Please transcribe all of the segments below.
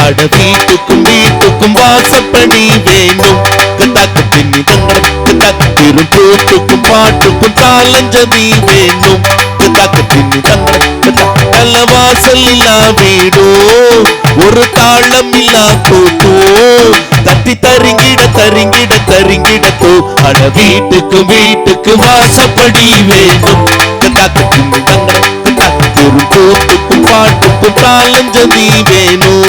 அட வீட்டுக்கும் வீட்டுக்கும் வாசப்படி வேணும், திருப்பூட்டுக்கும் பாட்டுக்கும் தாளஞ்சதி வேணும், நல்ல வாசல் இல்லா வீடோ ஒரு தாளம் இல்லா கூட்டோ தட்டி தருங்கிட தருங்கிட தருங்கிடத்தோ. அட வீட்டுக்கு வீட்டுக்கு வாசப்படி வேணும், திருப்பூட்டுக்கும் பாட்டுக்கும் தாளஞ்சதி வேணும்.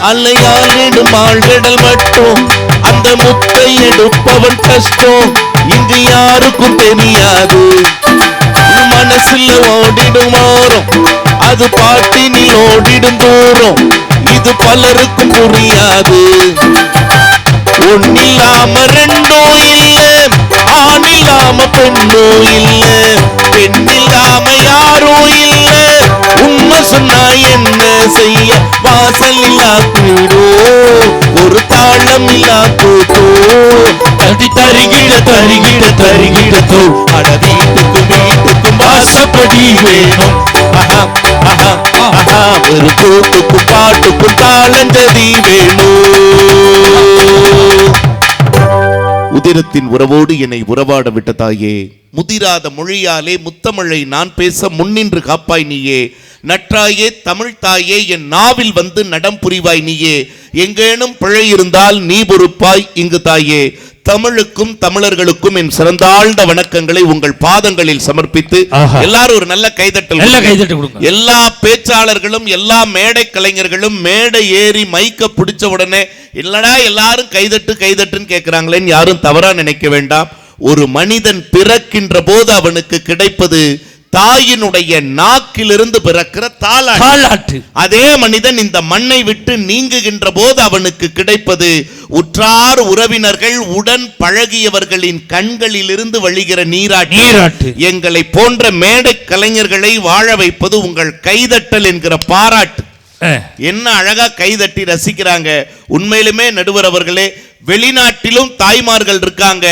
அலையாளிடும் ஆழ்கடல் மட்டும் அந்த முத்தை எடுப்பவன் கஷ்டம் இங்கு யாருக்கும் தெரியாது. மனசுல ஓடிடும் ஓரம் அது பாட்டினில் ஓடிடும் தூரம் இது பலருக்கும் புரியாது. ஒன்னில்லாம ரெண்டும் இல்ல, ஆணில்லாம பெண்ணும் இல்ல, பெண்ணில்லாம யாரும் இல்ல. உண்மை சொன்னா என்ன செய்ய, வாசல் இல்லா கூடோ ஒரு தாளம் இல்லா கூட்டோ தடி தருகிட தருகிட தருகிடத்தோ. அட வீட்டுக்கும் வீட்டுக்கும் வாசப்படி வேணும், ஒரு கூட்டுக்கும் பாட்டுக்கும் தாளஞ்சதி வேணும். உதிரத்தின் உறவோடு என்னை உறவாட விட்ட தாயே, முதிராத மொழியாலே முத்தமிழை நான் பேச முன்னின்று காப்பாய் நீயே. நற்றாயே தமிழ் தாயே என் நாவில் வந்து நடம் புரிவாய் நீயே. எங்கேனும் பிழை இருந்தால் நீ பொறுப்பாய் இங்கு தாயே. தமிழுக்கும் தமிழர்களுக்கும் என் சிறந்தாழ்ந்த வணக்கங்களை உங்கள் பாதங்களில் சமர்ப்பித்து எல்லாரும் ஒரு நல்ல கைதட்டல் கொடுங்க. எல்லா பேச்சாளர்களும் எல்லா மேடை கலைஞர்களும் மேடை ஏறி மைக்க பிடிச்ச உடனே இல்லடா எல்லாரும் கைதட்டு கைதட்டுன்னு கேட்கிறாங்களேன்னு யாரும் தவறா நினைக்க வேண்டாம். ஒரு மனிதன் பிறக்கின்ற போது அவனுக்கு கிடைப்பது தாயினுடைய நாக்கிலிருந்து பிறக்கிற தாலாட்டு. அதே மனிதன் இந்த மண்ணை விட்டு நீங்குகின்ற போது அவனுக்கு கிடைப்பது உற்றார் உறவினர்கள் உடன் பழகியவர்களின் கண்களில் இருந்து வழிகிற நீராட்டு. எங்களை போன்ற மேடை கலைஞர்களை வாழ வைப்பது உங்கள் கைதட்டல் என்கிற பாராட்டு. என்ன அழகா கைதட்டி ரசிக்கிறாங்க. உண்மையிலுமே நடுவர் அவர்களே, வெளிநாட்டிலும் தாய்மார்கள் இருக்காங்க.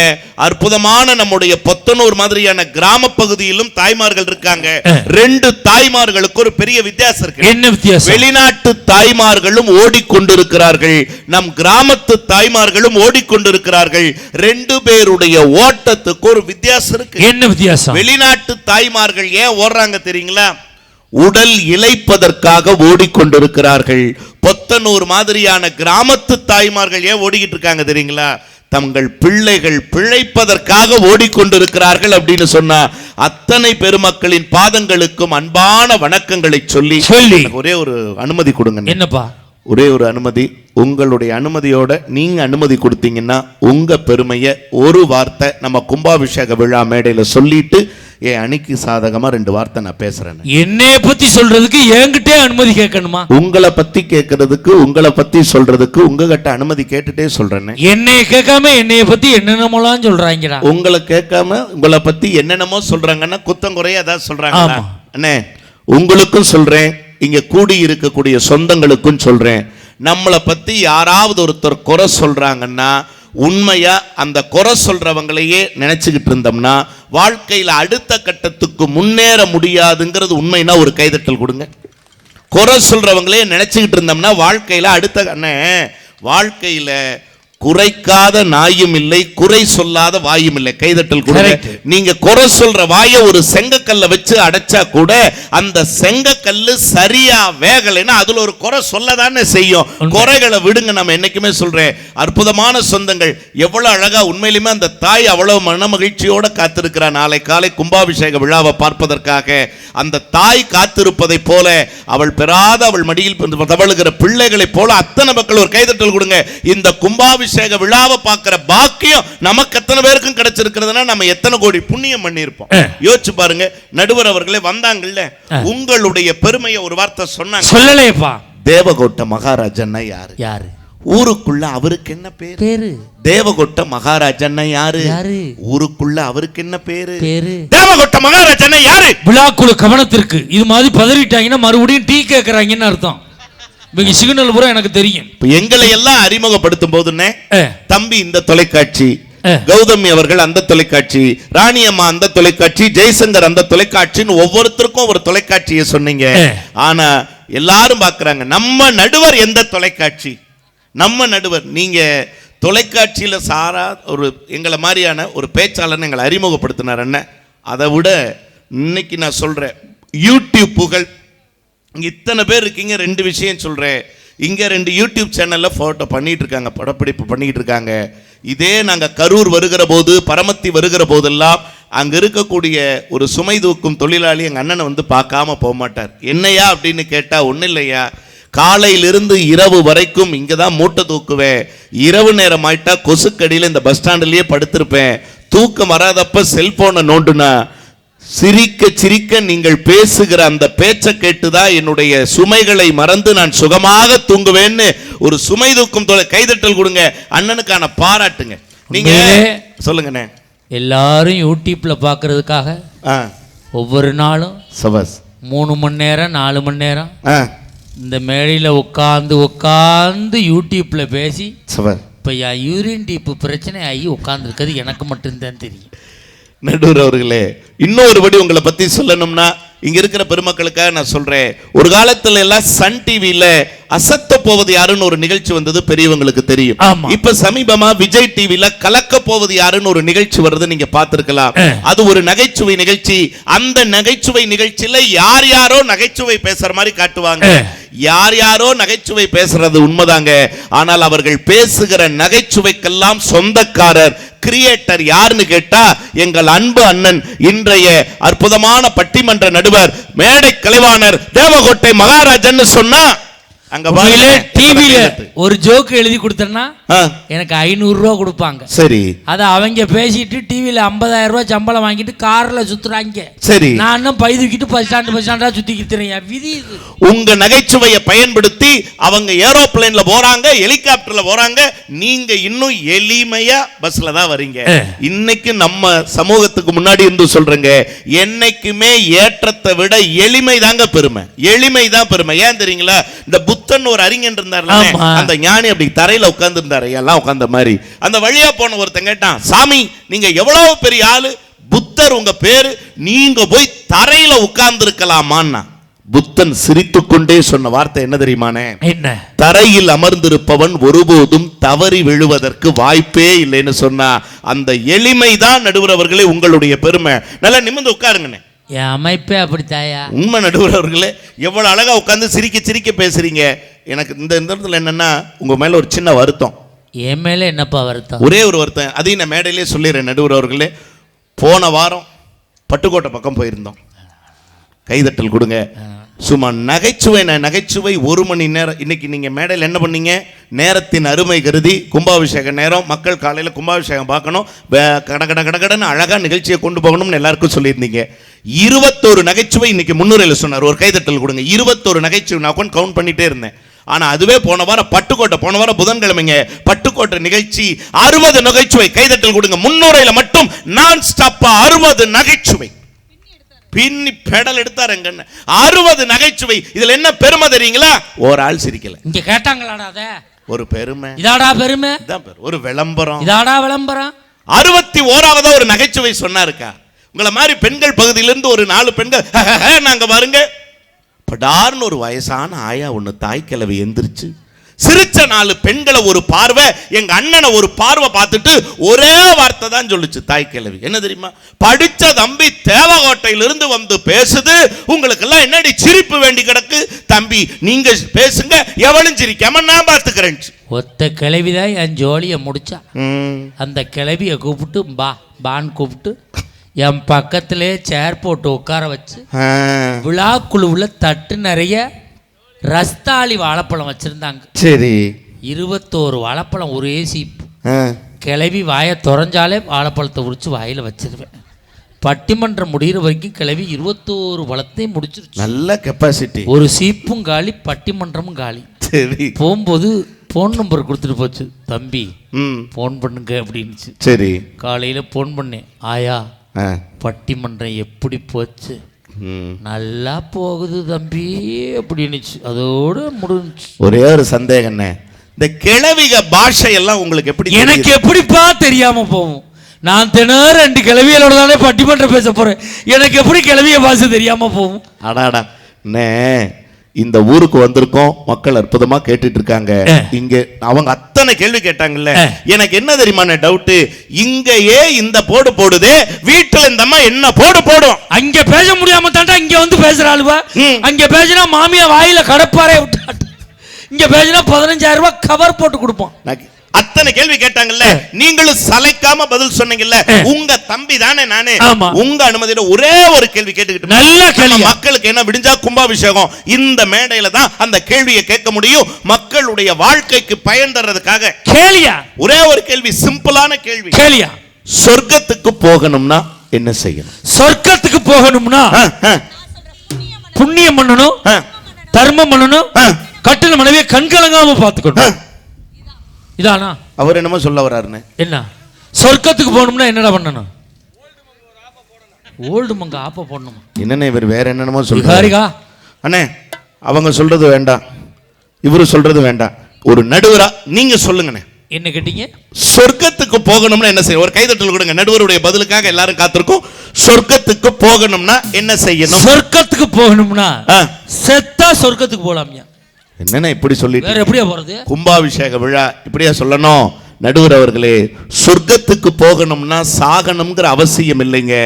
அற்புதமான நம்முடைய பொத்தனூர் மாதிரியான கிராம பகுதியிலும் தாய்மார்கள் இருக்காங்க. ரெண்டு தாய்மார்களுக்கு ஒரு பெரிய வித்தியாசம் இருக்கு. என்ன வித்தியாசம்? வெளிநாட்டு தாய்மார்களும் ஓடிக்கொண்டிருக்கிறார்கள், நம் கிராமத்து தாய்மார்களும் ஓடிக்கொண்டிருக்கிறார்கள். ரெண்டு பேருடைய ஓட்டத்துக்கு ஒரு வித்தியாசம் இருக்கு. என்ன வித்தியாசம்? வெளிநாட்டு தாய்மார்கள் ஏன் ஓடுறாங்க தெரியுங்களா? உடல் இளைப்பதற்காக ஓடிக்கொண்டிருக்கிறார்கள். பொத்தனூர் மாதிரியான கிராமத்து தாய்மார்கள் ஏன் ஓடிக்கிட்டு இருக்காங்க தெரியுங்களா? தங்கள் பிள்ளைகள் பிழைப்பதற்காக ஓடிக்கொண்டிருக்கிறார்கள் அப்படின்னு சொன்னா அத்தனை பெருமக்களின் பாதங்களுக்கும் அன்பான வணக்கங்களை சொல்லி ஒரே ஒரு அனுமதி கொடுங்க. என்னப்பா? ஒரே ஒரு அனுமதி. உங்களுடைய அனுமதியோட நீங்க அனுமதி கொடுத்தீங்கன்னா உங்க பெருமையை ஒரு வார்த்தை நம்ம கும்பாபிஷேக விழா மேடையில சொல்லிட்டு என் அணிக்கு சாதகமா ரெண்டு வார்த்தை நான் பேசுறேன். என்னைய பத்தி சொல்றதுக்கு என்கிட்டே அனுமதி கேட்கணுமா? உங்களை பத்தி கேட்கறதுக்கு உங்களை பத்தி சொல்றதுக்கு உங்ககிட்ட அனுமதி கேட்டுட்டே சொல்றேன். என்னைய கேட்காம என்னைய பத்தி என்னென்னமோலாம் சொல்றாங்கடா. உங்களை கேட்காம உங்களை பத்தி என்னென்னமோ சொல்றாங்கன்னா குத்தம் குறைய அதான் சொல்றாங்க. அண்ணே உங்களுக்கும் சொல்றேன், இங்க கூடி இருக்கக்கூடிய சொந்தங்களுக்கும் சொல்றேன், நம்மளை பத்தி யாராவது ஒருத்தர் குறை சொல்றாங்கன்னா உண்மையா அந்த குறை சொல்றவங்களையே நினைச்சுக்கிட்டு இருந்தோம்னா வாழ்க்கையில அடுத்த கட்டத்துக்கு முன்னேற முடியாதுங்கிறது உண்மைனா ஒரு கைதட்டல் கொடுங்க. குறை சொல்றவங்களே நினைச்சுக்கிட்டு இருந்தோம்னா வாழ்க்கையில வாழ்க்கையில குறைக்காத நாயும் இல்லை, குறை சொல்லாத வாயும் இல்லை. கைதட்டல் கொடுங்க. நீங்க குறை சொல்ற வாயை ஒரு செங்கக்கல்ல வச்சு அடைச்சா கூட அந்த செங்கக்கல்லு சரியா வேகலைன்னா அதுல ஒரு குறை சொல்லதானே செய்யும். குறைகளை விடுங்க. நம்ம என்னைக்குமே சொல்றேன், அற்புதமான சொந்தங்கள் எவ்வளவு அழகா உண்மையிலுமே அந்த தாய் அவ்வளவு மன மகிழ்ச்சியோட காத்திருக்கிறா. நாளை காலை கும்பாபிஷேக விழாவை பார்ப்பதற்காக அந்த தாய் காத்திருப்பதை போல அவள் பெறாத அவள் மடியில் தவழுகிற பிள்ளைகளை போல அத்தனை மக்கள் ஒரு கைதட்டல் கொடுங்க. இந்த கும்பாபிஷேக கும்பாபிஷேக விழாவை பார்க்கிற பாக்கியம் நமக்கு எத்தனை பேருக்கும் கிடைச்சிருக்கிறதுனா நம்ம எத்தனை கோடி புண்ணியம் பண்ணியிருப்போம். யோசிச்சு பாருங்க. நடுவர் அவர்களே வந்தாங்கல்ல, உங்களுடைய பெருமையை ஒரு வார்த்தை சொன்னாங்க. சொல்லலையப்பா. தேவகோட்டை மகாராஜன்னா யாரு? யாரு? ஊருக்குள்ள அவருக்கு என்ன பேரு? தேவகோட்டை மகாராஜன்னா யாரு? ஊருக்குள்ள அவருக்கு என்ன பேரு? தேவகோட்டை மகாராஜன்னா யாரு? விழாக்குழு கவனத்திற்கு. இது மாதிரி பதறிட்டாங்கன்னா மறுபடியும் டீ கேட்கறாங்கன்னு அர்த்தம். இவங்க சிக்னல் பூரா எனக்கு தெரியும். எங்களை எல்லாம் அறிமுகப்படுத்தும் போதுன்னே, தம்பி இந்த தொலைக்காட்சி, கௌதமி அவர்கள் அந்த தொலைக்காட்சி, ராணியம்மா அந்த தொலைக்காட்சி, ஜெய்சங்கர் அந்த தொலைக்காட்சின்னு ஒவ்வொருத்தருக்கும் ஒரு தொலைக்காட்சியை சொன்னீங்க. ஆனா எல்லாரும் பாக்குறாங்க நம்ம நடுவர் எந்த தொலைக்காட்சி? நம்ம நடுவர் நீங்க தொலைக்காட்சியில் சாரா ஒரு எங்களை மாதிரியான ஒரு பேச்சாளர் எங்களை அறிமுகப்படுத்தினார். என்ன அதை விட இன்னைக்கு நான் சொல்றேன், யூடியூப் புகழ் இத்தனை பேர் இருக்கீங்க. 2 விஷயம் சொல்றேன். இங்க 2 யூடியூப் சேனல்ல போட்டோ பண்ணிட்டு இருக்காங்க, படப்பிடிப்பு பண்ணிட்டு இருக்காங்க. இதே நாங்க கரூர் வருகிற போது, பரமத்தி வருகிற போதெல்லாம் அங்க இருக்கக்கூடிய ஒரு சுமை தூக்கும் தொழிலாளி எங்க அண்ணனை வந்து பார்க்காம போக மாட்டார். என்னையா அப்படின்னு கேட்டா, ஒன்னும் இல்லையா, காலையிலிருந்து இரவு வரைக்கும் இங்க தான் மூட்டை தூக்குவேன். இரவு நேரம் ஆயிட்டா கொசுக்கடியில் இந்த பஸ் ஸ்டாண்ட்லயே படுத்திருப்பேன். தூக்கம் வராதப்ப செல்போனை நோண்டுனா சிரிக்க சிரிக்க நீங்கள் பேசுகிற அந்த பேச்சை கேட்டுதான் என்னுடைய சுமைகளை மறந்து நான் சுகமாக தூங்குவேன்னு ஒரு சுமை தூக்கும் கைதட்டல் கொடுங்க. அண்ணனுக்கான பாராட்டுங்க. நீங்க சொல்லுங்கண்ணே. எல்லாரும் யூடியூப்ல பாக்குறதுக்காக ஒவ்வொரு நாளும் 3 மணி நேரம் 4 மணி நேரம் இந்த மேடையில் உட்காந்து யூடியூப்ல பேசி இப்போ யூரின் டீப்பு பிரச்சனை ஆகி உட்காந்துருக்கிறது எனக்கு மட்டும்தான் தெரியும். நடுவர் அவர்களே, இன்னொருபடி உங்களை பத்தி சொல்லணும்னா, இங்க இருக்கிற பெருமக்களுக்காக நான் சொல்றேன். ஒரு காலத்துல எல்லாம் சன் டிவில அசத்த போவது யாருன்னு ஒரு நிகழ்ச்சி வந்தது, பெரியவங்களுக்கு தெரியும். இப்ப சமீபமா விஜய் டிவில கலக்க போவது யாருன்னு ஒரு நிகழ்ச்சி வருது, நீங்க பார்த்திருக்கலாம். அது ஒரு நகைச்சுவை நிகழ்ச்சி. அந்த நகைச்சுவை நிகழ்ச்சியில யார் யாரோ நகைச்சுவை பேசுற மாதிரி காட்டுவாங்க. யார் யாரோ நகைச்சுவை பேசுறது உண்மைதாங்க. ஆனால் அவர்கள் பேசுகிற நகைச்சுவைக்கெல்லாம் சொந்தக்காரர், கிரியேட்டர் யாருன்னு கேட்டா, எங்கள் அன்பு அண்ணன், இன்றைய அற்புதமான பட்டிமன்ற நடுவர், மேடை கலைவாணர் தேவகோட்டை மகாராஜன் சொன்னா, அங்க டிவில ஒரு ஜோக் எழுதி கொடுத்தேன்னா எனக்கு 500 ரூபா கொடுப்பாங்க. சரி, அத அவங்க பேசிட்டு டிவில 50,000 ரூபாய் சம்பளம் வாங்கிட்டு கார்ல சுத்துறாங்க. சரி, நான் இன்னும் பை தூக்கிட்டு பஸ் ஸ்டாண்டா சுத்திக்கிறேன். விதி இது. உங்க நகைச்சுவையை பயன்படுத்தி அவங்க ஏரோப்ளேன்ல போறாங்க, ஹெலிகாப்டர்ல போறாங்க, நீங்க இன்னும் எளிமையா பஸ்ல தான் வரீங்க. இன்னைக்கு நம்ம சமூகத்துக்கு முன்னாடி இருந்து சொல்றேங்க, என்னைக்குமே ஏற்றத்தை விட எளிமை தாங்க பெருமை. எளிமை தான் பெருமை. ஏன் தெரியுங்களா? இந்த புத்தன் ஒரு அறிஞன் இருந்தார், அந்த ஞானி அப்படி தரையில உட்கார்ந்து இருந்தாரு, எல்லாம் உட்கார்ந்த மாதிரி. அந்த வழியா போன ஒருத்தன் கேட்டான், சாமி நீங்க எவ்வளவு பெரிய ஆளு, புத்தர் உங்க பேரு, நீங்க போய் தரையில உட்கார்ந்து இருக்கலாமான்னா, புத்தன் சிரித்துக்கொண்டே சொன்ன வார்த்தை என்ன தெரியுமானே? என்ன? தரையில் அமர்ந்திருப்பவன் ஒருபோதும் தவறி விழுவதற்கு வாய்ப்பே இல்லைன்னு சொன்னா. அந்த எளிமைதான் நடுவர் அவர்களே உங்களுடைய பெருமை. நல்லா நிமிர்ந்து உட்காருங்கண்ணே. என் அமைப்பே அப்படித்தாயா. உண்மை நடுவர் அவர்களே, எவ்வளவு அழகா உட்கார்ந்து சிரிக்க சிரிக்க பேசுறீங்க. எனக்கு இந்த இடத்துல என்னன்னா, உங்க மேல ஒரு சின்ன வருத்தம். என் மேல என்னப்பா வருத்தம்? ஒரே ஒரு வருத்தம், அதையும் நான் மேடையிலே சொல்லிடுறேன் நடுவர் அவர்களே. போன வாரம் பட்டுக்கோட்டை பக்கம் போயிருந்தோம். கைதட்டல் கொடுங்க. சும்மா நகைச்சுவை 1 மணி நேரம். இன்னைக்கு நீங்க மேடையில் என்ன பண்ணீங்க? நேரத்தின் அருமை கருதி கும்பாபிஷேக நேரம், மக்கள் காலையில் கும்பாபிஷேகம் பார்க்கணும், கடன்னு அழகா நிகழ்ச்சியை கொண்டு போகணும்னு எல்லாருக்கும் சொல்லியிருந்தீங்க. 21 நகைச்சுவை இன்னைக்கு முன்னுரையில் சொன்னார். ஒரு கைதட்டல் கொடுங்க. 21 நகைச்சுவை நான் உட்காந்து கவுண்ட் பண்ணிட்டே இருந்தேன். ஆனா அதுவே போன வாரம் பட்டுக்கோட்டை, போன வாரம் புதன்கிழமைங்க பட்டுக்கோட்டை நிகழ்ச்சி 60 நகைச்சுவை. கைதட்டல் கொடுங்க. முன்னுரையில மட்டும் நான் ஸ்டாப்பா 60 நகைச்சுவை. பின்னி பெடல் எடுத்தாரு 60 நகைச்சுவை. இதுல என்ன பெருமை தெரியுங்களா? ஒரு ஆள் சிரிக்கல. இங்க கேட்டாங்களாடா அத? ஒரு பெருமை. இதாடா பெருமை? ஒரு விளம்பரம். இதாடா விளம்பரம்? 61வது ஒரு நகைச்சுவை சொன்னாருக்கா. உங்களை மாதிரி பெண்கள் பகுதியிலிருந்து ஒரு 4 பெண்கள் நாங்க பாருங்க, படார்னு ஒரு வயசான ஆயா ஒண்ணு தாய் கிழவி எந்திரிச்சு சிரிச்ச 4 பெண்களை ஒரு பார்வை, எங்க அண்ணனை ஒரு பார்வை பார்த்துட்டு ஒரே வார்த்தை தான் சொல்லுச்சு தாய் கிழவி. என்ன தெரியுமா? படிச்ச தம்பி தேவகோட்டையிலிருந்து வந்து பேசுது, உங்களுக்கு எல்லாம் என்னடி சிரிப்பு வேண்டி கிடக்கு, தம்பி நீங்க பேசுங்க, எவளும் சிரிக்காம நான் பார்த்துக்கிறேன். ஒத்த கிழவிதான் என் ஜோலியை முடிச்சா. அந்த கிழவியை கூப்பிட்டு பான்னு கூப்பிட்டு என் பக்கத்திலே சேர் போட்டு உட்கார வச்சு விழா குழுவில் தட்டு நிறைய ரஸ்தாளி வாழைப்பழம் வச்சிருந்தாங்க. சரி, 21 வாழைப்பழம் ஒரே சீப்பு. ஆ. கிளவி வாயை திறஞ்சாலே வாழைப்பழத்தை உரிச்சு வாயில வச்சிருவேன். பட்டிமன்றம் முடிகிற வரைக்கும் கிளவி 21 பழத்தையும் முடிச்சிருச்சு. நல்ல கெப்பாசிட்டி. ஒரு சீப்பும் காலி, பட்டிமன்றமும் காலி. சரி. போகும்போது ஃபோன் நம்பர் கொடுத்துட்டு போச்சு. தம்பி ம் ஃபோன் பண்ணுங்க அப்படின்னுச்சு. சரி. காலையில் ஃபோன் பண்ணேன். ஆயா ஆ. பட்டிமன்றம் எப்படி போச்சு? ம். நல்லா போகுது தம்பி அப்படின்னுச்சு. அதோடு முடிஞ்சுச்சு. ஒரே ஒரு சந்தேகண்ணே, இந்த கிழவிக பாஷை எல்லாம் உங்களுக்கு எப்படி? எனக்கு எப்படிப்பா தெரியாம போகும்? நான் தினம் 2 கிளவிகளோட தானே பட்டிமன்றம் பேச போறேன். எனக்கு எப்படி கிளவிய பாஷை தெரியாம போகும்? அடாடா அண்ணே, இந்த ஊருக்கு வந்திருக்கோம், மக்கள் அற்புதமா கேட்டுட்டு இருக்காங்க. இங்க அவங்க அத்தனை கேள்வி கேட்டாங்கல்ல, எனக்கு என்ன தெரியுமா டவுட், இங்கயே இந்த போடு போடுதே, வீட்டுல இந்த அம்மா என்ன போடு போடும்? அங்க பேச முடியாம தாண்டா இங்க வந்து பேசுறாளுவா. அங்க பேசினா மாமியா வாயில கடப்பாரே விட்டாட்டு, இங்க பேசினா 15,000 ரூபாய் கவர் போட்டு கொடுப்போம். அத்தனை கேள்வி கேட்டாங்கல்ல, நீங்களும் சளைக்காம பதில் சொன்னீங்கல்ல. உங்க தம்பி தானே நானே, உங்க அனுமதியோட ஒரே ஒரு கேள்வி கேட்டுக்கிட்டு, நல்ல கேள்வி. மக்களுக்கு என்ன விடிஞ்சா கும்பாபிஷேகம், இந்த மேடையில தான் அந்த கேள்வியை கேட்க முடியும். மக்களுடைய வாழ்க்கைக்கு பயன் தர்றதுக்காக கேளியா, ஒரே ஒரு கேள்வி, சிம்பிளான கேள்வி கேளியா. சொர்க்கத்துக்கு போகணும்னா என்ன செய்யணும்? சொர்க்கத்துக்கு போகணும்னா புண்ணியம் பண்ணணும், தர்மம் பண்ணணும், கட்டில மனைவியை கண்கலங்காம பார்த்துக்கணும். இதானா? அவர் என்னமோ சொல்ல வர்றாருன்னு. என்ன சொர்க்கத்துக்கு போகணும்னா என்னடா பண்ணணும்? ஓல்டு மங்க ஆப்ப போடணும். என்னன்னு இவர் வேற என்னென்னமோ சொல்றாரு அண்ணே. அவங்க சொல்றது வேண்டாம், இவரு சொல்றது வேண்டாம். ஒரு நடுவரா நீங்க சொல்லுங்கண்ணே. என்ன கேட்டீங்க? சொர்க்கத்துக்கு போகணும்னா என்ன செய்ய? ஒரு கைதட்டல் கொடுங்க. நடுவருடைய பதிலுக்காக எல்லாரும் காத்திருக்கோம். சொர்க்கத்துக்கு போகணும்னா என்ன செய்யணும்? சொர்க்கத்துக்கு போகணும்னா செத்தா சொர்க்கத்துக்கு போலாம்யா. என்னன்னா இப்படி சொல்லிட்டு வேற எப்படியா போறது? கும்பாபிஷேக விழா இப்படியா சொல்லணும்? நடுவர் அவர்களே, சொர்க்கத்துக்கு போகணும்னா சாகணும்ங்கிற அவசியம் இல்லைங்க.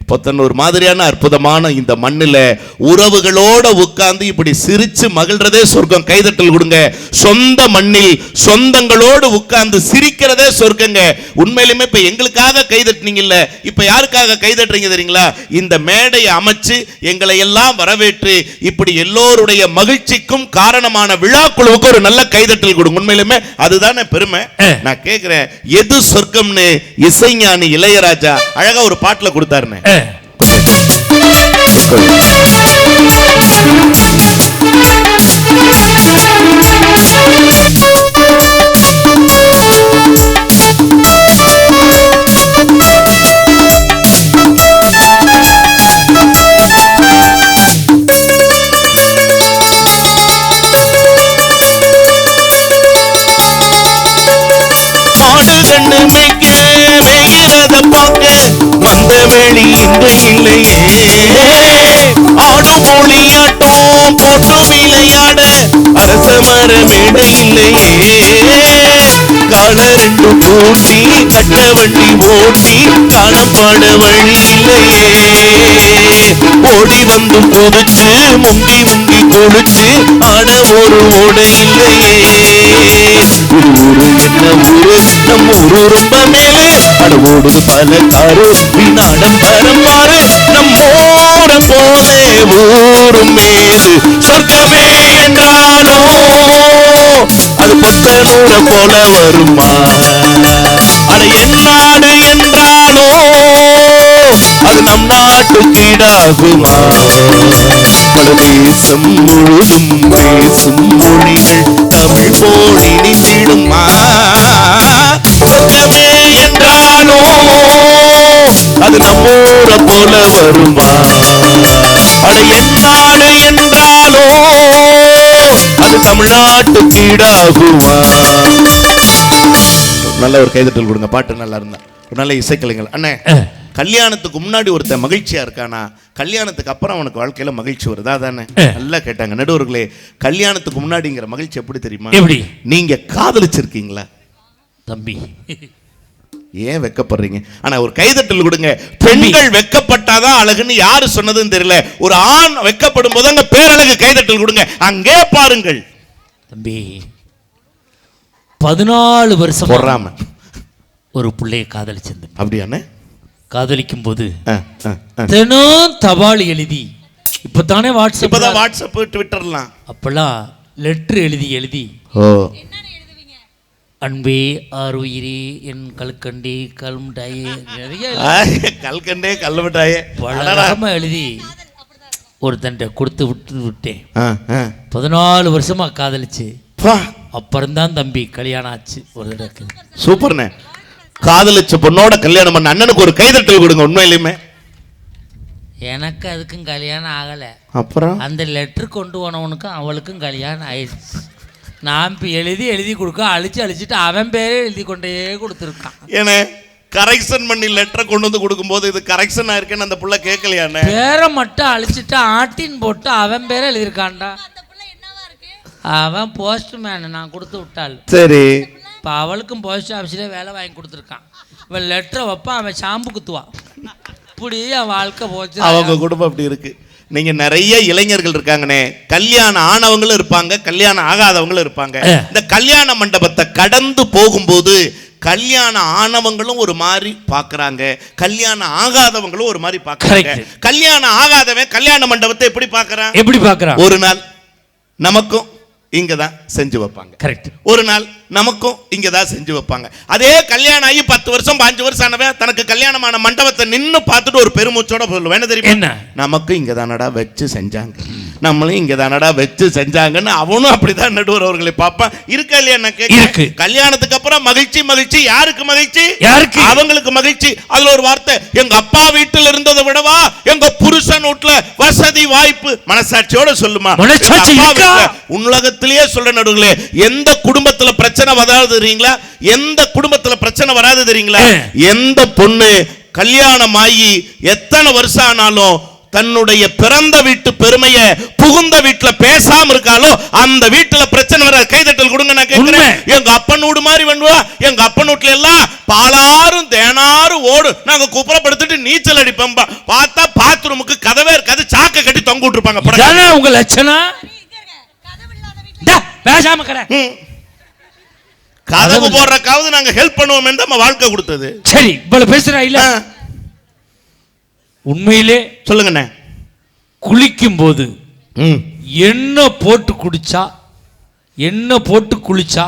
பொத்தனூர் மாதிரியான அற்புதமான இந்த மண்ணில் உறவுகளோட உட்கார்ந்து இப்படி சிரிச்சு மகிழ்றதே சொர்க்கம். கைதட்டல் கொடுங்க. சொந்த மண்ணில் சொந்தங்களோடு உட்கார்ந்து சிரிக்கிறதே சொர்க்கங்க. உண்மையிலுமே இப்ப எங்களுக்காக கைதட்டினீங்கல்ல, இப்ப யாருக்காக கைதட்டுறீங்க தெரியுங்களா? இந்த மேடையை அமைச்சு எங்களை எல்லாம் வரவேற்று இப்படி எல்லோருடைய மகிழ்ச்சிக்கும் காரணமான விழா குழுவுக்கு ஒரு நல்ல கைதட்டல் கொடுங்க. உண்மையிலுமே அதுதானே பெருமை. நான் கேட்கிறேன், எது சொர்க்கம்னு இசைஞானி இளையராஜா அழகா ஒரு பாட்டுல கொடுத்தாருன்னு. மந்தவெளி இன்று இல்லையே, ஆடும் மொழியாட்டம் போட்டு விளையாட அரச மர மேடை இல்லையே. கால 2 பூட்டி கட்ட வண்டி ஓட்டி காணப்பாட வழி இல்லையே. ஓடி வந்து கொதிச்சு முங்கி முங்கி கொடிச்சு ஆட ஒரு ஓடை இல்லையே. ஊரு என்ன ஊரு, நம்ம ஊரு ரொம்ப மேலே, அட ஓடுது பல காரு விநாடம் பரம்பாரு, நம்மோட போலே ஊரும் மேலு. சொர்க்கமே என்றாலோ அது பொத்தனூர போல வருமா? அட என் நாடு என்றாலோ அது நம் நாட்டு கீடாகுமா? பல தேசம் முழுதும் பேசும் மொழிகள் தமிழ் போல் இனித்திடுமா? சொர்க்கமே என்றாலோ அது நம்மூர போல வருமா? அட என் நாடு என்றாலோ அது தமிழ்நாட்டு கீடாகுமா? நல்ல ஒரு கைதட்டல் கொடுங்க. பாட்டு நல்லா இருந்தா, ஒரு நல்ல இசைக்கலைஞர். அண்ணே, கல்யாணத்துக்கு முன்னாடி ஒருத்தன் மகிழ்ச்சியா இருக்கானா, கல்யாணத்துக்கு அப்புறம் அவனுக்கு வாழ்க்கையில மகிழ்ச்சி வருதா? தானே நல்லா கேட்டாங்க நடுவர்களே. கல்யாணத்துக்கு முன்னாடிங்கிற மகிழ்ச்சி எப்படி தெரியுமா? எப்படி? நீங்க காதலிச்சிருக்கீங்களா தம்பி? ஏன் வெக்கப்படுறீங்க? ஆனா ஒரு கைதட்டல் கொடுங்க. பெண்கள் வெக்கப்பட்டாதான் அழகுன்னு யாரு சொன்னதுன்னு தெரியல. ஒரு ஆண் வெக்கப்படும் போது அங்க பேரழகு. கைதட்டல் கொடுங்க. அங்கே பாருங்கள் தம்பி. 14 வருஷம் போறாம ஒரு பிள்ளையை காதலிச்சிருந்த. அப்படியானே? காதலிக்கும் போது தினம் தபால் எழுதி, இப்பதானே வாட்ஸ்அப் ட்விட்டர்லாம், அப்பெல்லாம் லெட்டர் எழுதி எழுதி அன்பே ஆறுயிரே என் கல்கண்டே கல்முட்டாயே நிறைய கல்கண்டே கல்முட்டாயே பலரகமா எழுதி ஒருத்தன்ட்ட கொடுத்து விட்டேன். 14 வருஷமா காதலிச்சு அப்புறம்தான் தம்பி கல்யாணம் ஆச்சு. ஒரு தடவை சூப்பர்ண்ணே. காதலிச்ச பொண்ணோட கல்யாணம் பண்ண அண்ணனுக்கு ஒரு கைதட்டல் கொடுங்க. உண்மையிலுமே எனக்கு அதுக்கும் கல்யாணம் ஆகலை. அப்புறம் அந்த லெட்ரு கொண்டு போனவனுக்கும் அவளுக்கும் கல்யாணம் ஆயிடுச்சு. நான் இப்போ எழுதி கொடுக்க அழிச்சிட்டு அவன் பேரே எழுதி கொண்டே கொடுத்துருக்கான். ஏன்னா கரெக்ஷன் பண்ணி லெட்டரை கொண்டு வந்து கொடுக்கும்போது இது கரெக்ஷன் ஆயிருக்குன்னு அந்த புள்ள கேட்கலையாண்ணே. பேரை மட்டும் அழிச்சிட்டு ஆட்டின் போட்டு அவன் பேரை எழுதியிருக்கான்டா. அவன் போஸ்ட்மேன் நான் கொடுத்து விட்டாள். சரி, இப்போ அவளுக்கும் போஸ்ட் ஆஃபீஸில் வேலை வாங்கி கொடுத்துருக்கான். இவன் லெட்டரை வைப்பான், அவன் ஷாம்பு குத்துவான். இப்படி அவன் வாழ்க்கை போச்சு. அவங்க குடும்பம் அப்படி இருக்கு. நீங்க நிறைய இளைஞர்கள் இருக்காங்கண்ணே, கல்யாணம் ஆனவங்களும் இருப்பாங்க, கல்யாணம் ஆகாதவங்களும் இருப்பாங்க. இந்த கல்யாண மண்டபத்தை கடந்து போகும்போது கல்யாணம் ஆனவங்களும் ஒரு மாதிரி பாக்குறாங்க, கல்யாணம் ஆகாதவங்களும் ஒரு மாதிரி பாக்குறாங்க. கல்யாணம் ஆகாதவன் கல்யாண மண்டபத்தை எப்படி பாக்குறான்? ஒரு நாள் நமக்கும் இங்கதான் செஞ்சு வைப்பாங்க. கரெக்ட். ஒரு நாள் நமக்கும் இங்கதான் செஞ்சு வைப்பாங்க. அதே கல்யாணம் ஆகி 10 வருஷம் 5 வருஷம் ஆனவன் தனக்கு கல்யாணமான மண்டபத்தை நின்னு பார்த்துட்டு ஒரு பெருமூச்சோட சொல்லுவேன், என்ன தெரியுமா, நமக்கு இங்கதானடா வச்சு செஞ்சாங்க, நம்மளும் இங்கதானடா வச்சு செஞ்சாங்கன்னு அவனும் அப்படிதான் நடுவர் அவர்களை பார்ப்பான். இருக்கா இல்லையா? நான் கேட்க கல்யாணத்துக்கு அப்புறம் மகிழ்ச்சி மகிழ்ச்சி. யாருக்கு மகிழ்ச்சி? அவங்களுக்கு மகிழ்ச்சி. அதுல ஒரு வார்த்தை, எங்க அப்பா வீட்டுல இருந்ததை விடவா எங்க புருஷன் வீட்டுல வசதி வாய்ப்பு. மனசாட்சியோட சொல்லுமா? உலகத்திலேயே சொல்ற நடுவுகளே, எந்த குடும்பத்துல பிரச்சனை வராது தெரியுங்களா? எந்த குடும்பத்துல பிரச்சனை வராது தெரியுங்களா? எந்த பொண்ணு கல்யாணம் ஆகி எத்தனை வருஷம் ஆனாலும் தன்னுடைய பிறந்த வீட்டு பெருமையை புகுந்த வீட்டுல பேசாம இருக்காலோ அந்த வீட்டுல பிரச்சனை வர. கைதட்டல் கொடுங்க. நான் கேட்கிறேன், எங்க அப்பன் வீடு மாதிரி வேண்டுவா, எங்க அப்பன் வீட்டுல எல்லாம் பாலாரும் தேனாரும் ஓடும், நாங்க குப்புறப்படுத்திட்டு நீச்சல் அடிப்போம். பார்த்தா பாத்ரூமுக்கு கதவே இருக்காது, சாக்க கட்டி தொங்க விட்டுருப்பாங்க. உங்க லட்சணம் பேசாம கதவு போடுறக்காவது நாங்க ஹெல்ப் பண்ணுவோம் என்று நம்ம வாழ்க்கை கொடுத்தது. சரி, இவ்வளவு பேசுறா இல்ல? உண்மையிலே சொல்லுங்கண்ணே, குளிக்கும் போது எண்ணெய் போட்டு குடிச்சா, எண்ணெய் போட்டு குளிச்சா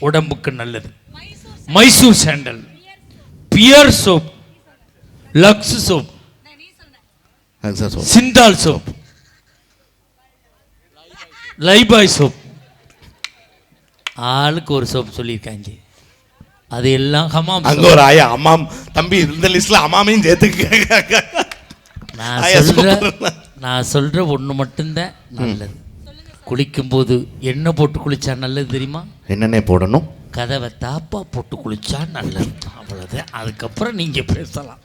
உடம்புக்கு நல்லது. Mysore sandal, Pears soap, Lux soap, Cinthol soap, Lifebuoy soap, ஆளுக்கு ஒரு சோப் சொல்லியிருக்காங்க. அது எல்லாம் ஹமாம். அங்க ஒரு ஆயா அம்மாம் தம்பி இந்த லிஸ்ட்ல அம்மாமையும் சேர்த்துக்க. நான் சொல்ற ஒண்ணு மட்டும்தான் நல்லது. குளிக்கும் போது எண்ணெய் போட்டு குளிச்சா நல்லது தெரியுமா? என்னென்ன போடணும்? கதவை தாப்பா போட்டு குளிச்சா நல்லது. அவ்வளவுதான். அதுக்கப்புறம் நீங்க பேசலாம்.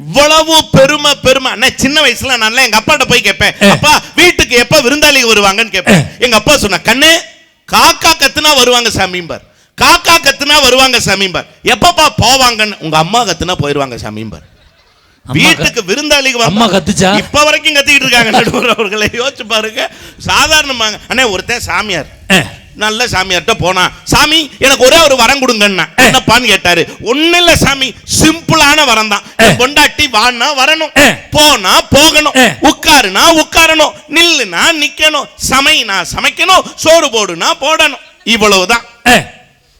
இவ்வளவு பெருமை. நான் சின்ன வயசுல நான் எங்க அப்பாட்ட போய் கேட்பேன், அப்பா வீட்டுக்கு எப்ப விருந்தாளிங்க வருவாங்கன்னு கேட்பேன். எங்க அப்பா சொன்ன, கண்ணு காக்கா கத்துனா வருவாங்க சாமிம்பார், காக்கா கத்துனா வருவாங்க சாமிம்பார். எப்பப்பா போவாங்கன்னு? உங்க அம்மா கத்துனா போயிருவாங்க சாமிம்பார். வீட்டுக்கு விருந்தாளிக்கு அம்மா கத்துச்சா? இப்ப வரைக்கும் கத்திக்கிட்டு இருக்காங்க நடுவர் அவர்களை. யோசிச்சு பாருங்க. சாதாரணமாங்க அண்ணே, ஒருத்தன் சாமியார், நல்ல சாமியார்ட்ட போனா, சாமி எனக்கு ஒரே ஒரு வரம் கொடுங்கன்னா. என்னப்பான்னு கேட்டாரு. ஒண்ணு இல்ல சாமி, சிம்பிளான வரம் தான். கொண்டாட்டி வான்னா வரணும், போனா போகணும், உட்காருனா உட்காரணும், நில்லுனா நிக்கணும், சமைனா சமைக்கணும், சோறு போடுனா போடணும். இவ்வளவுதான்.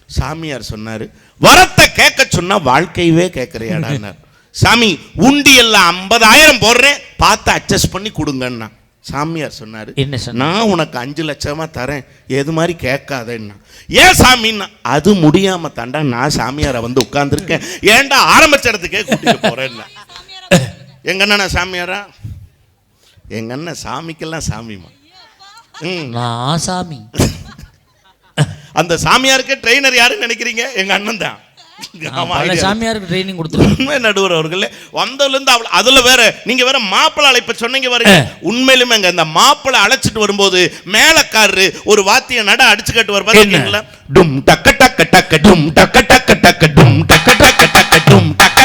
சாமியார் சொன்னாரு, வரத்தை கேட்க சொன்னா வாழ்க்கையவே கேட்கறியாடா. சாமி உண்டி எல்லாம் 50,000 போடுறேன், பார்த்து அட்ஜஸ்ட் பண்ணி கொடுங்கன்னா. சாமியார் சொன்னாரு, நான் உனக்கு 5 லட்சமா தரேன், எது மாதிரி கேட்காதேன்னா. ஏன் சாமின்னா, அது முடியாம தாண்டா நான் சாமியாரை வந்து உட்கார்ந்துருக்கேன், ஏன்டா ஆரம்பிச்ச இடத்துக்கே கூட்டிட்டு போறேன்னா. எங்க அண்ணா சாமியாரா? எங்க அண்ணன் சாமிக்கெல்லாம் சாமிமா. நான் சாமி. அந்த சாமியாருக்கு ட்ரெயினர் யாருன்னு நினைக்கிறீங்க? எங்க அண்ணன் தான். சாமியாருக்கு ட்ரைனிங் கொடுத்துருக்கேன். நடுவர் அவர்களே வந்ததுல இருந்து அதுல வேற நீங்க வேற மாப்பிள்ளை அழைப்ப சொன்னீங்க பாருங்க. உண்மையிலுமே இந்த மாப்பிள்ளை அழைச்சிட்டு வரும்போது மேலக்காரரு ஒரு வாத்திய நட அடிச்சு கட்டுவார் பாத்தீங்களா? டும் டக்க டக்க டக்க டும் டக்க டக்க டக்க டும் டக்க டக்க டக்க டும் டக்க.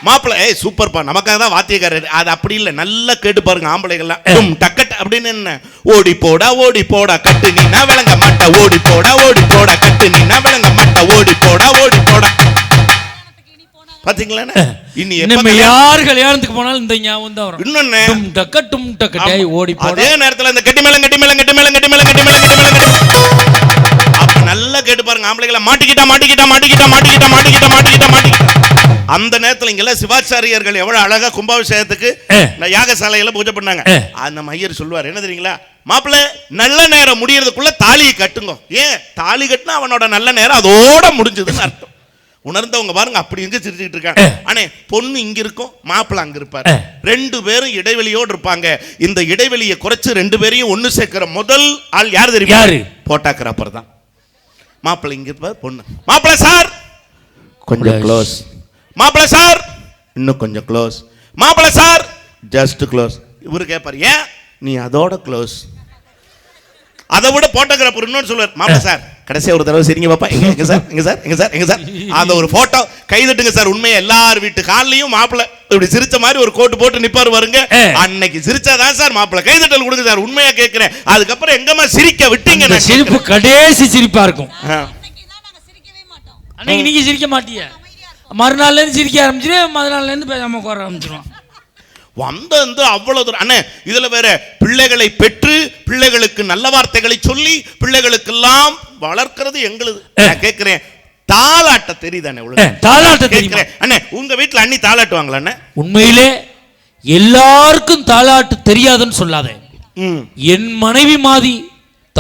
மாப்பிள்ளை ஏய் சூப்பர்ப்பா, நமக்காக தான் வாத்தியக்காரர். அது அப்படி இல்லை, நல்லா கேட்டு பாருங்க ஆம்பளைகள்லாம். டும் டக்கட் அப்படின்னு என்ன? ஓடி போடா கட்டு நீனா விளங்க மாட்ட, ஓடி போடா கட்டு நீனா விளங்க மாட்ட, ஓடி போடா. பாத்தீங்களா? இனி யார் கல்யாணத்துக்கு போனாலும் இந்த ஞாபகம் தான் வரும். இன்னொன்னு ஓடி போடா. அதே நேரத்துல இந்த கட்டி மேல அப்ப நல்ல கேட்டு பாருங்க ஆம்பளைகளை, மாட்டிக்கிட்டா மாட்டிக்கிட்டா மாட்டிக்கிட்டா மாட்டிக்கிட்டா மாட்டிக்கிட்டா மாட்டிக்கிட்டா மாட்டிக்கிட்டா. அந்த நேரத்துல இங்கெல்லாம் சிவாச்சாரியர்கள் எவ்வளவு அழகா கும்பாபிஷேகத்துக்கு யாகசாலையில பூஜை பண்ணாங்க. அந்த ஐயர் சொல்லுவார் என்ன தெரியுங்களா, மாப்பிள்ள நல்ல நேரம் முடியறதுக்குள்ள தாலியை கட்டுங்க. ஏன் தாலி கட்டினா அவனோட நல்ல நேரம் அதோட முடிஞ்சதுன்னு அர்த்தம். உணர்ந்தவங்க பாருங்க அப்படி இங்க சிரிச்சுட்டு இருக்காங்க. ஆனே பொண்ணு இங்க இருக்கும், மாப்பிள்ள அங்க இருப்பாரு, ரெண்டு பேரும் இடைவெளியோடு இருப்பாங்க. இந்த இடைவெளியை குறைச்சு ரெண்டு பேரையும் ஒண்ணு சேர்க்கிற முதல் ஆள் யார் தெரியுமா? போட்டோகிராஃபர் தான். மாப்பிள்ள இங்க இருப்பார், பொண்ணு மாப்பிள்ள சார் கொஞ்சம் க்ளோஸ், மாப்பிள்ள சார் இன்னும் கொஞ்சம் க்ளோஸ், மாப்பிள்ள சார் ஜஸ்ட் க்ளோஸ். இவரு கேட்பாரு ஏன் நீ அதோட க்ளோஸ். அதை விட போட்டோகிராஃபர் இன்னொரு சொல்லுவார், மாப்பிள்ள சார் கடைசியா ஒரு தடவை சரிங்க பாப்பா, எங்க சார் எங்க சார் எங்க சார் எங்க சார் அந்த ஒரு போட்டோ கைதட்டுங்க சார். உண்மையா எல்லார் வீட்டு காலையும் மாப்பிள்ள இப்படி சிரிச்ச மாதிரி ஒரு கோட்டு போட்டு நிப்பாரு வருங்க. அன்னைக்கு சிரிச்சாதான் சார் மாப்பிள்ள கைதட்டல் கொடுங்க சார். உண்மையா கேட்கிறேன், அதுக்கப்புறம் எங்கம்மா சிரிக்க விட்டீங்க? சிரிப்பு கடைசி சிரிப்பா இருக்கும். அன்னைக்கு நீங்க சிரிக்க மாட்டீங்க, மறுநாள்ல இருந்து சிரிக்க ஆரம்பிச்சிரு, மறுநாள்ல இருந்து பேசாம உட்கார ஆரம்பிச்சிருவான். வந்து அவ்வளவு தூரம். அண்ணே இதுல வேற பிள்ளைகளை பெற்று பிள்ளைகளுக்கு நல்ல வார்த்தைகளை சொல்லி பிள்ளைகளுக்கெல்லாம் வளர்க்கிறது எங்களுது. நான் கேட்கிறேன், தாலாட்ட தெரியுதானே? தாலாட்ட தெரியுமா அண்ணே? உங்க வீட்டுல அண்ணி தாலாட்டுவாங்களா அண்ணே? உண்மையிலே எல்லாருக்கும் தாலாட்டு தெரியாதுன்னு சொல்லாத. என் மனைவி மாதிரி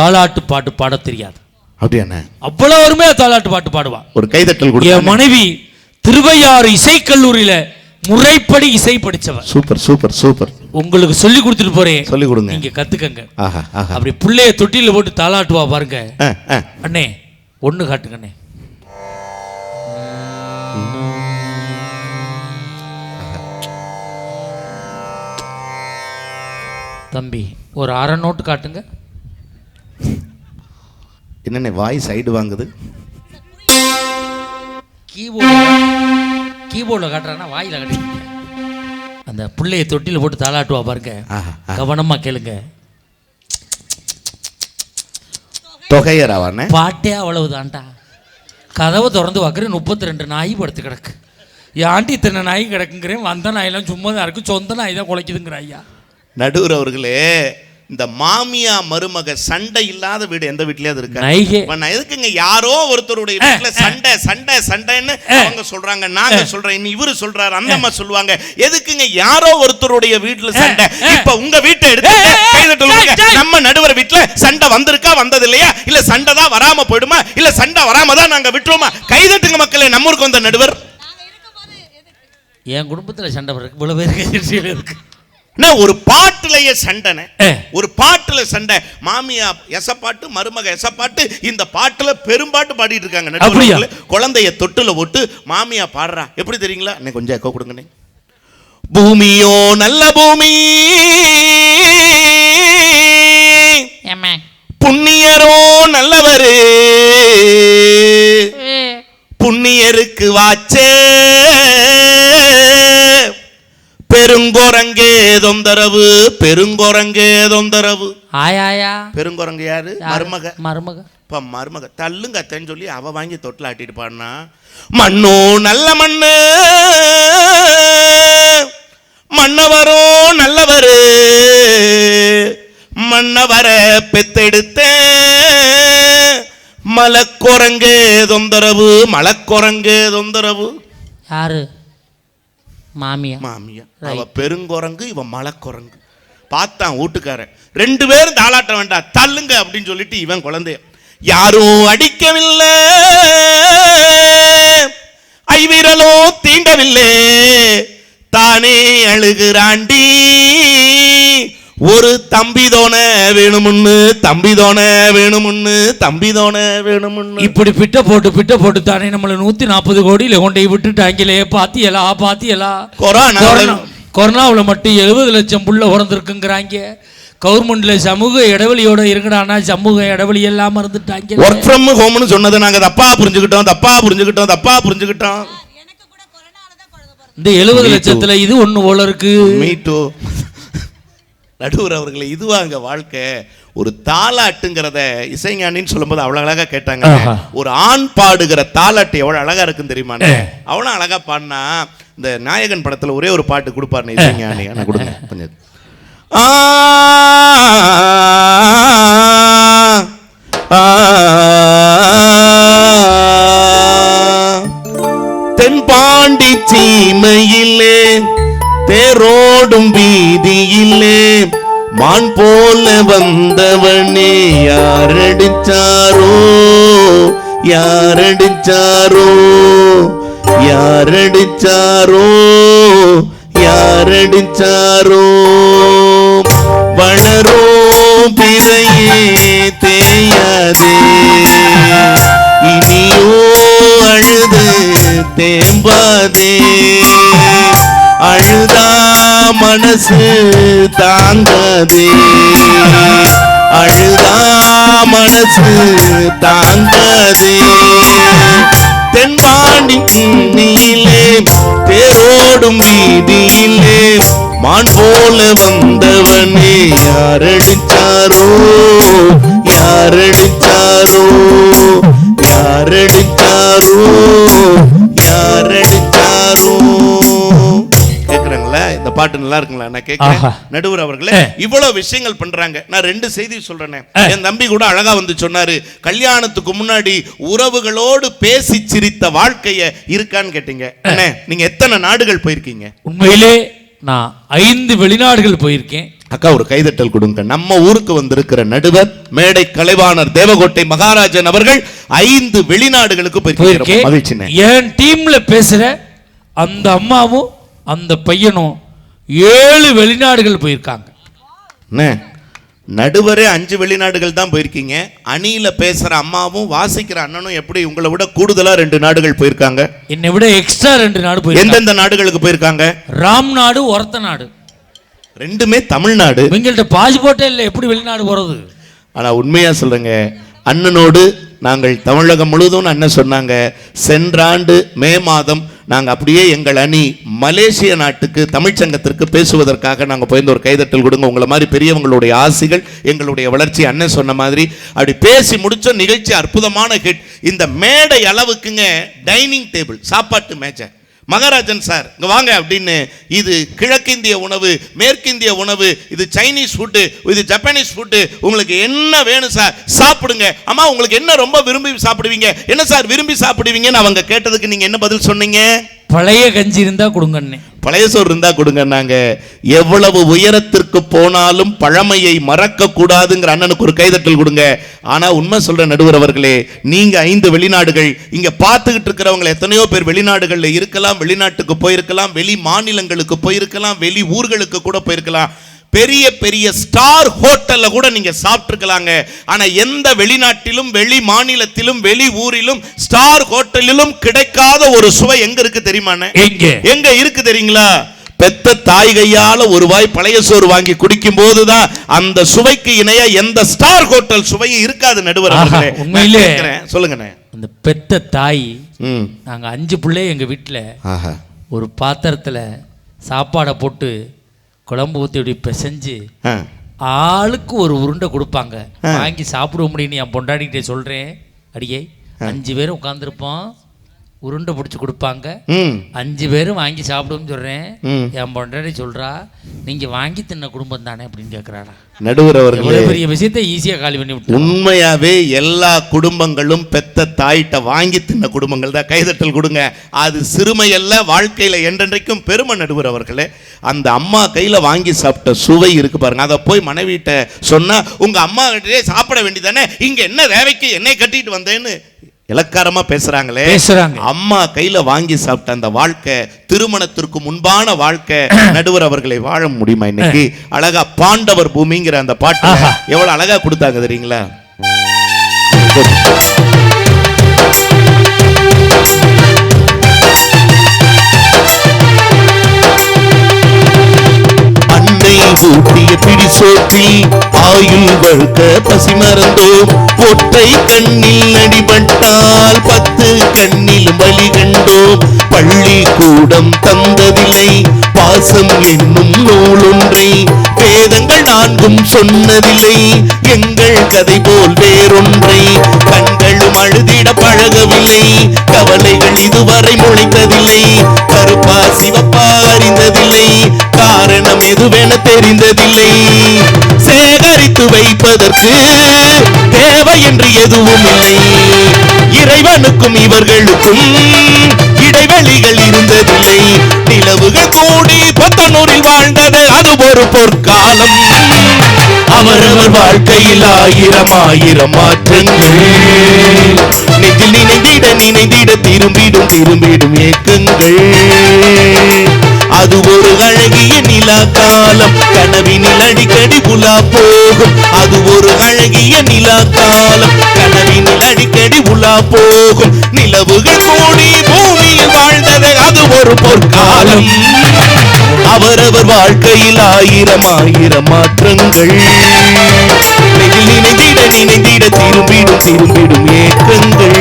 தாலாட்டு பாட்டு பாட தெரியாது. அப்படியாண்ணே? அவ்வளவு அருமையா தாலாட்டு பாட்டு பாடுவா. ஒரு கைதட்டல் கொடுங்க. என் மனைவி திருவையாறு இசைக்கல்லூரியில முறைப்படி இசை படிச்சவன். Super super super. உங்களுக்கு சொல்லி கொடுத்துட்டு போறேன், சொல்லி கொடுங்க, நீங்க கத்துக்கங்க. அப்படி புள்ளைய தொட்டில போட்டு தாளாட்டுவா பாருங்க. அண்ணே ஒண்ணு காட்டுங்க அண்ணே. தம்பி ஒரு அரை நோட்டு காட்டுங்க. என்னண்ணே வாய் சைடு வாங்குது? கீபோர்டில் காட்டுறான்னா வாயில காட்டுறீங்க. அந்த பிள்ளைய தொட்டில போட்டு தாளாட்டுவா பாருங்க, கவனமா கேளுங்க. தொகையராவானே பாட்டே அவ்வளவுதான்டா. கதவை திறந்து பார்க்குறேன், 32 நாய் படுத்து கிடக்கு. ஏன்ட்டு இத்தனை நாய் கிடக்குங்கிறேன். வந்த நாயெல்லாம் சும்மா தான் இருக்கு, சொந்த நாய் தான் குலைக்குதுங்கிற ஐயா. நடுவர் அவர்களே, இந்த மாமியா மருமக சண்டை இல்லாத வீடு எந்த வீட்லயாவது இருக்கு? நான் எதுக்குங்க யாரோ ஒருத்தருடைய வீட்டுல சண்டை சண்டை சண்டைன்னு அவங்க சொல்றாங்க, நாங்க சொல்றேன், இன்னும் இவரு சொல்றாரு, அந்த அம்மா சொல்லுவாங்க. எதுக்குங்க யாரோ ஒருத்தருடைய வீட்டுல சண்டை? இப்ப உங்க வீட்டை எடுத்து நம்ம நடுவர் வீட்டுல சண்டை வந்திருக்கா வந்தது இல்லையா, இல்ல சண்டை தான் வராம போயிடுமா, இல்ல சண்டை வராம தான் நாங்க விட்டுருமா? கைதட்டுங்க மக்களே, நம்ம ஊருக்கு வந்த நடுவர். என் குடும்பத்துல சண்டை இருக்கு, இவ்வளவு பேருக்கு இருக்கு. ஒரு பாட்டுலயே சண்டை, ஒரு பாட்டுல சண்டை. மாமியா எசப்பாட்டு, மருமக எசப்பாட்டு, இந்த பாட்டுல பெரும்பாட்டு பாடிட்டு இருக்காங்க. குழந்தைய தொட்டுல போட்டு மாமியா பாடுறா. எப்படி தெரியுங்களா? கொஞ்சம் எக்கோ கொடுங்கண்ணே. பூமியோ நல்ல பூமி, புண்ணியரோ நல்லவரு, புண்ணியருக்கு வாச்சே பெருங்கோரங்கே தொந்தரவு, பெருங்கோரங்கே தொந்தரவு. ஆயா பெருங்கோரங்க யாரு? மருமக. மருமக இப்ப மருமக தள்ளுங்க அத்தன்னு சொல்லி அவ வாங்கி தொட்டில் ஆட்டிட்டு பாடினா, மண்ணோ நல்ல மண்ணு, மன்னவரோ நல்லவரு, மன்னவர பெத்தெடுத்த மலக்குரங்கே தொந்தரவு, மலக்குரங்கே தொந்தரவு. யாரு? மாமியா. மாமியா. அவ பெருங்குரங்கு, இவன் மலக்குரங்கு. பார்த்தான் வீட்டுக்காரன், ரெண்டு பேரும் தாளாட்ட வேண்டாம் தள்ளுங்க அப்படின்னு சொல்லிட்டு இவன் குழந்தைய யாரும் அடிக்கவில்லை, ஐவிரலோ தீண்டவில்லை, தானே அழுகிறாண்டி, ஒரு தம்பிதோன வேணுமுன்னு, தம்பிதோன வேணுமுன்னு, தம்பிதோன வேணுமுன்னு. இப்படி பிட்ட போட்டு தானே நம்மள 140 கோடியில கொண்டை விட்டுட்டாங்களே. பாத்தியலா கொரோனாவில் மட்டும் 70 லட்சம் புள்ள பிறந்திருக்குங்கிறாங்க. கவர்மெண்ட்ல சமூக இடைவெளியோட இருக்கடானா சமூக இடைவெளி எல்லாம் இருந்துட்டாங்க. ஒர்க் ஃப்ரம் ஹோம்னு சொன்னதை நாங்க தப்பா புரிஞ்சுக்கிட்டோம். இந்த 70 லட்சத்துல இது ஒண்ணு போல இருக்கு. மீட்டோ நடுவர் அவர்களை, இதுவாங்க வாழ்க்கை. ஒரு தாலாட்டுங்கிறத இசைஞானின்னு சொல்லும்போது அவ்வளவு அழகா கேட்டாங்க. ஒரு ஆண் பாடுகிற தாலாட்டு எவ்வளவு அழகா இருக்குன்னு தெரியுமா? அவ்வளவு அழகா பாடினா இந்த நாயகன் படத்துல ஒரே ஒரு பாட்டு கொடுப்பாரு இசைஞானி. ஆனா கொடுங்க கொஞ்சம். ஆ தனிமையிலே தேரோடும் வீதியிலே மான் போல வந்தவனே யாரடிச்சாரோ யாரடிச்சாரோ யாரடிச்சாரோ யாரடிச்சாரோ வளரோ பிறையே தேயாதே இனியோ அழுது தேம்பாதே அழுதா மனசு தாங்காதே அழுதா மனசு தாங்காதே தென்பாண்டி நீலே தேரோடும் வீதியிலே மான் போல வந்தவனே யாரடிச்சாரோ யாரடிச்சாரோ யாரடிச்சாரோ யாரடிச்சாரோ. கேக்குறாங்களா? இந்த பாட்டு நல்லா இருக்குங்களா? நான் கேட்கிறேன். நடுவர் அவர்களே, இவ்வளவு விஷயங்கள் பண்றாங்க. நான் 2 செய்தி சொல்றேன். என் தம்பி கூட அழகா வந்து சொன்னாரு, கல்யாணத்துக்கு முன்னாடி உறவுகளோடு பேசி சிரித்த வாழ்க்கைய இருக்கான்னு கேட்டீங்க. அண்ணே, நீங்க எத்தனை நாடுகள் போயிருக்கீங்க? உண்மையிலே நான் 5 வெளிநாடுகள் போயிருக்கேன். அக்கா ஒரு கைதட்டல் கொடுங்க. நம்ம ஊருக்கு வந்திருக்கிற நடுவர் மேடை கலைவாணர் தேவகோட்டை மகாராஜன் அவர்கள் 5 வெளிநாடுகளுக்கு போயிருக்கேன். என் டீம்ல பேசுற அந்த அம்மாவும் அந்த பையனும் 7 வெளிநாடுகள் போயிருக்காங்க. நடுவரே 5 வெளிநாடுகள் தான் போயிருக்கீங்க. அணியில பேசுற அம்மாவும் வாசிக்கிற அண்ணனும் எப்படி உங்களை விட கூடுதலா 2 நாடுகள் போயிருக்காங்க. என்னை விட எக்ஸ்ட்ரா 2 நாடு போயிருக்காங்க. எந்தெந்த நாடுகளுக்கு போயிருக்காங்க? ராம் நாடு, ஒரத்த நாடு. 2மே தமிழ்நாடு. உங்கள்கிட்ட பாஸ்போர்ட்டே இல்லை, எப்படி வெளிநாடு போறது? ஆனா உண்மையா சொல்றேங்க, அண்ணனோடு நாங்கள் தமிழகம் முழுவதும் அண்ணன் சொன்னாங்க, சென்ற ஆண்டு மே மாதம் நாங்க அப்படியே எங்கள் அணி மலேசிய நாட்டுக்கு தமிழ்ச்சங்கத்திற்கு பேசுவதற்காக நாங்க போயிருந்த. ஒரு கைதட்டல் கொடுங்க. உங்களை மாதிரி பெரியவங்களுடைய ஆசைகள் எங்களுடைய வளர்ச்சி. அண்ணன் சொன்ன மாதிரி அப்படி பேசி முடிச்ச நிகழ்ச்சி அற்புதமான ஹிட். இந்த மேடை அளவுக்குங்க டைனிங் டேபிள், சாப்பாட்டு மேஜை. மகாராஜன் சார் இங்க வாங்க அப்படின்னு, இது கிழக்கிந்திய உணவு, மேற்கிந்திய உணவு, இது சைனீஸ் ஃபுட்டு, இது ஜப்பானீஸ் ஃபுட்டு, உங்களுக்கு என்ன வேணும் சார் சாப்பிடுங்க. அம்மா உங்களுக்கு என்ன ரொம்ப விரும்பி சாப்பிடுவீங்க, என்ன சார் விரும்பி சாப்பிடுவீங்கன்னு அவங்க கேட்டதுக்கு நீங்க என்ன பதில் சொன்னீங்க? பழைய கஞ்சி இருந்தா கொடுங்கன்னு. பழைய சோறு இருந்தா கொடுங்க. நாங்க எவ்வளவு உயரத்திற்கு போனாலும் பழமையை மறக்க கூடாதுங்கிற அண்ணனுக்கு ஒரு கைதட்டல் கொடுங்க. ஆனா உண்மை சொல்ற நடுவர் அவர்களே, நீங்க 5 வெளிநாடுகள், இங்க பார்த்துக்கிட்டு இருக்கிறவங்க எத்தனையோ பேர் வெளிநாடுகள்ல இருக்கலாம், வெளிநாட்டுக்கு போயிருக்கலாம், வெளி மாநிலங்களுக்கு போயிருக்கலாம், வெளி ஊர்களுக்கு கூட போயிருக்கலாம், பெரிய பெரிய ஸ்டார் ஹோட்டல்ல கூட நீங்க சாப்பிட்டுருக்கலாங்க. ஆனா எந்த வெளிநாட்டிலும், வெளி மாநிலத்திலும், வெளி ஊரிலும், ஸ்டார் ஹோட்டலிலும் கிடைக்காத ஒரு சுவை எங்க இருக்கு தெரியுமா? எங்க இருக்கு தெரியுங்களா? பெத்த தாய் கையால ஒரு வாய் பழைய சோறு வாங்கி குடிக்கும் போதுதான் அந்த சுவைக்கு இணையா எந்த ஸ்டார் ஹோட்டல் சுவையும் இருக்காது. நடுவர் அவர்களே, உண்மையிலே சொல்லுங்க. அந்த பெத்த தாய், நாங்க 5 பிள்ளை எங்க வீட்டுல ஒரு பாத்திரத்துல சாப்பாடை போட்டு குழம்பு ஊற்றி இப்படி பிசைஞ்சு ஆளுக்கு ஒரு உருண்டை கொடுப்பாங்க. வாங்கி சாப்பிட முடியும்னு என் பொண்டாடிக்கிட்டே சொல்கிறேன். அடியே 5 பேரும் உட்காந்துருப்போம், உருண்டை பிடிச்சி கொடுப்பாங்க, 5 பேரும் வாங்கி சாப்பிடுவோம்னு சொல்கிறேன். என் பொண்டாடி சொல்கிறா, நீங்கள் வாங்கி தின்ன குடும்பம் தானே அப்படின்னு கேட்குறாடா. நடுவர் அவர்களே, பெரிய விஷயத்தை ஈஸியாக காலி பண்ணி விட்டு. உண்மையாவே எல்லா குடும்பங்களும் பெத்த தாயிட்ட வாங்கி தின்ன குடும்பங்கள் தான். கைதட்டல் கொடுங்க. அது சிறுமையல்ல, வாழ்க்கையில என்றென்றைக்கும் பெருமை. நடுவர் அவர்களே, அந்த அம்மா கையில வாங்கி சாப்பிட்ட சுவை இருக்கு பாருங்க. அதை போய் மனைவிட்ட சொன்னா, உங்க அம்மா கிட்டே சாப்பிட வேண்டியதானே, இங்க என்ன தேவைக்கு என்னை கட்டிட்டு வந்தேன்னு இலக்காரமா பேசுறாங்களே. அம்மா கையில வாங்கி சாப்பிட்ட அந்த வாழ்க்கை, திருமணத்திற்கு முன்பான வாழ்க்கை, நடுவர் அவர்களை வாழ முடியுமா? இன்னைக்கு அழகா பாண்டவர் பூமிங்கிற அந்த பாட்டு எவ்வளவு அழகா கொடுத்தாங்க தெரியுங்களா? ஊட்டிய பிடி சோற்றி ஆயுள் வழுக்க பசி மறந்தோம். ஒற்றை கண்ணில் அடிபட்டால் 10 கண்ணிலும் வலி கண்டோம். பள்ளி கூடம் தந்ததில்லை பாசம் என்னும் நூலொன்றை, வேதங்கள் 4ம் சொன்னதில்லை எங்கள் கதை போல் வேறொன்றை. கண்களும் அழுதிட பழகவில்லை, கவலைகள் இதுவரை முளைத்ததில்லை. கருப்பா சிவப்பா அறிந்ததில்லை, காரணம் எதுவென தெரிந்ததில்லை. சேகரித்து வைப்பதற்கு தேவை என்று எதுவும் இல்லை. இறைவனுக்கும் இவர்களுக்கும் இடைவெளிகள் இருந்ததில்லை. நிலவுகள் கூடி பத்தனூரில் வாழ்ந்தது அது ஒரு பொற்காலம். அவரவர் வாழ்க்கையில் ஆயிரம் ஆயிரம் மாற்றங்கள். நெஞ்சில் நினைந்திட நினைந்திட திரும்பிடும் திரும்பிடும் ஏக்கங்கள். அது ஒரு அழகிய நிலா காலம். கனவினில் அடிக்கடி உலா போகும். அது ஒரு அழகிய நிலா காலம். கனவினில் அடிக்கடி உலா போகும். நிலவுகள் கூடி பூமியில் வாழ்ந்தது அது ஒரு பொற்காலம். அவரவர் வாழ்க்கையில் ஆயிரம் ஆயிரம் மாற்றங்கள். நினைந்திட நினைந்திட திரும்பிடும் திரும்பிடும் ஏக்கங்கள்.